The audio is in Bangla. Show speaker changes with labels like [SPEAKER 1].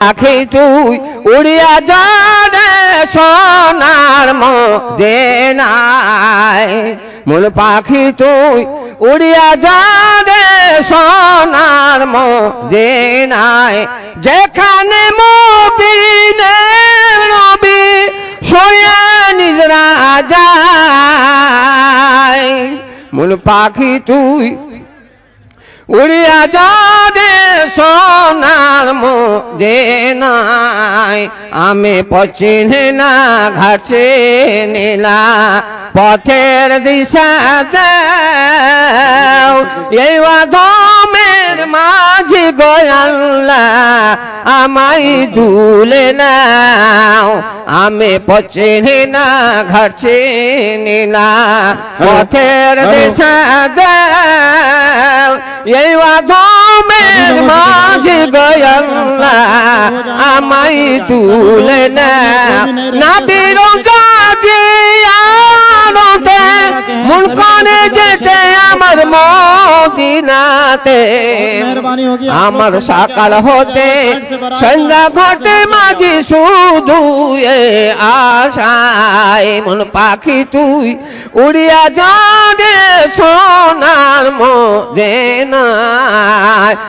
[SPEAKER 1] পাখি তুই উড়িয়া যা রে সোনার মদিনায়, মূল পাখি তুই উড়িয়া যা রে সোনার মদিনায়, যেখানে মুবিনের নবী শুয়ে নিদ্রা যায়। মূল পাখি তুই উড়িয়া যা রে সোনার মদিনায়, আমি পচিনে না ঘাটে নীলা পথের দিশা দাও, এই ধমের মাঝি গয়াল্লা আমায় দুলে নাও, আমি পচিনে না ঘাটে নীলা পথের দিশা দাও, এই ধমের মাঝি গয়াল্লা আমায় তুলে নাও, নাবির জাদিয়ানতে মন করে যেতে আমার মদিনাতে, আমার সকাল হতে সন্ধ্যা ঘটে মাঝি শুধু এ আশায়। মন পাখি তুই উড়িয়া যা রে সোনার মদিনায়।